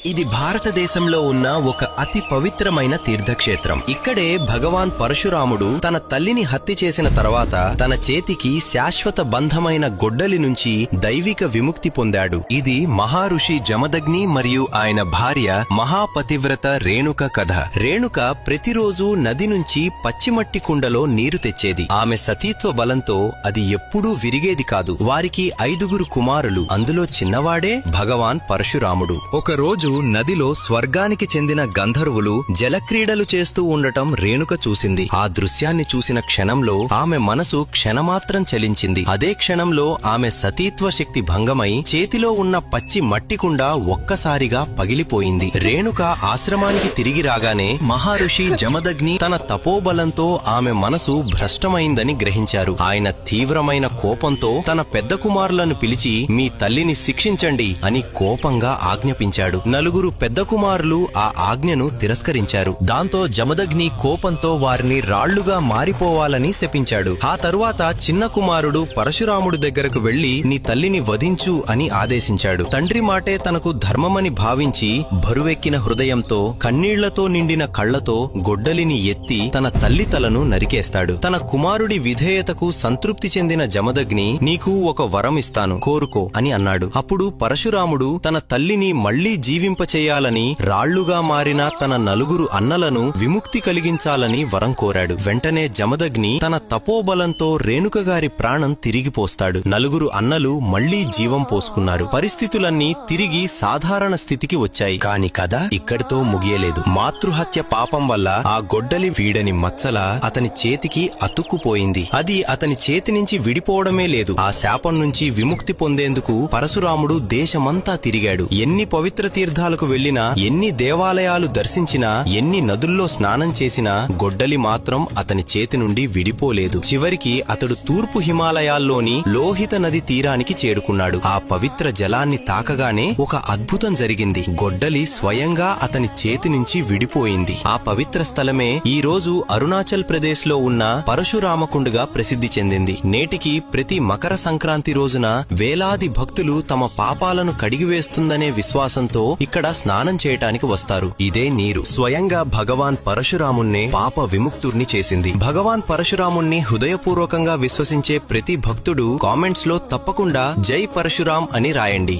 ఇది భారతదేశంలో ఉన్న ఒక అతి పవిత్రమైన తీర్థక్షేత్రం. ఇక్కడే భగవాన్ పరశురాముడు తన తల్లిని హత్య చేసిన తర్వాత తన చేతికి శాశ్వత బంధమైన గొడ్డలి నుంచి దైవిక విముక్తి పొందాడు. ఇది మహారుషి జమదగ్ని మరియు ఆయన భార్య మహాపతివ్రత రేణుక కథ. రేణుక ప్రతిరోజు నది నుంచి పచ్చిమట్టి కుండలో నీరు తెచ్చేది. ఆమె సతీత్వ బలంతో అది ఎప్పుడూ విరిగేది కాదు. వారికి 5 కుమారులు, అందులో చిన్నవాడే భగవాన్ పరశురాముడు. ఒకరోజు నదిలో స్వర్గానికి చెందిన గంధర్వులు జలక్రీడలు చేస్తూ ఉండటం రేణుక చూసింది. ఆ దృశ్యాన్ని చూసిన క్షణంలో ఆమె మనసు క్షణమాత్రం చలించింది. అదే క్షణంలో ఆమె సతీత్వ శక్తి భంగమై చేతిలో ఉన్న పచ్చి మట్టికుండ ఒక్కసారిగా పగిలిపోయింది. రేణుక ఆశ్రమానికి తిరిగి రాగానే మహారుషి జమదగ్ని తన తపోబలంతో ఆమె మనసు భ్రష్టమైందని గ్రహించారు. ఆయన తీవ్రమైన కోపంతో తన పెద్ద కుమారులను పిలిచి మీ తల్లిని శిక్షించండి అని కోపంగా ఆజ్ఞాపించాడు. 4 పెద్ద కుమారులు ఆ ఆజ్ఞను తిరస్కరించారు. దాంతో జమదగ్ని కోపంతో వారిని రాళ్లుగా మారిపోవాలని శపించాడు. ఆ తరువాత చిన్న కుమారుడు పరశురాముడి దగ్గరకు వెళ్లి నీ తల్లిని వధించు అని ఆదేశించాడు. తండ్రి మాటే తనకు ధర్మమని భావించి బరువెక్కిన హృదయంతో కన్నీళ్లతో నిండిన కళ్లతో గొడ్డలిని ఎత్తి తన తల్లి తలను నరికేస్తాడు. తన కుమారుడి విధేయతకు సంతృప్తి చెందిన జమదగ్ని నీకు ఒక వరం ఇస్తాను, కోరుకో అని అన్నాడు. అప్పుడు పరశురాముడు తన తల్లిని మళ్లీ జీవింపచేయాలని రాళ్లుగా మారిన తన 4 అన్నలను విముక్తి కలిగించాలని వరం కోరాడు. వెంటనే జమదగ్ని తన తపోబలంతో రేణుక గారి ప్రాణం తిరిగిపోస్తాడు. 4 అన్నలు మళ్లీ జీవం పోసుకున్నారు. పరిస్థితులన్నీ తిరిగి సాధారణ స్థితికి వచ్చాయి. కాని కథ ఇక్కడితో ముగియలేదు. మాతృహత్య పాపం వల్ల ఆ గొడ్డలి వీడని మచ్చల అతని చేతికి అతుక్కుపోయింది. అది అతని చేతి నుంచి విడిపోవడమే లేదు. ఆ శాపం నుంచి విముక్తి పొందేందుకు పరశురాముడు దేశమంతా తిరిగాడు. ఎన్ని పవిత్ర తీర్థాలకు వెళ్లినా, ఎన్ని దేవాలయాలు దర్శించినా, ఎన్ని నదుల్లో స్నానం చేసినా గొడ్డలి మాత్రం అతని చేతి నుండి విడిపోలేదు. చివరికి అతడు తూర్పు హిమాలయాల్లోని లోహిత నది తీరానికి చేరుకున్నాడు. ఆ పవిత్ర జలాన్ని తాకగానే ఒక అద్భుతం జరిగింది. గొడ్డలి స్వయంగా అతని చేతి నుంచి విడిపోయింది. ఆ పవిత్ర స్థలమే ఈ రోజు అరుణాచల్ ప్రదేశ్ లో ఉన్న పరశురామకుండగా ప్రసిద్ధి చెందింది. నేటికి ప్రతి మకర సంక్రాంతి రోజున వేలాది భక్తులు తమ పాపాలను కడిగివేస్తుందనే విశ్వాసంతో ఇక్కడ స్నానం చేయటానికి వస్తారు. ఇదే నీరు స్వయంగా భగవాన్ పరశురాముణ్ణే పాప విముక్తుర్ని చేసింది. భగవాన్ పరశురాముణ్ణి హృదయపూర్వకంగా విశ్వసించే ప్రతి భక్తుడు కామెంట్స్ లో తప్పకుండా జై పరశురాం అని రాయండి.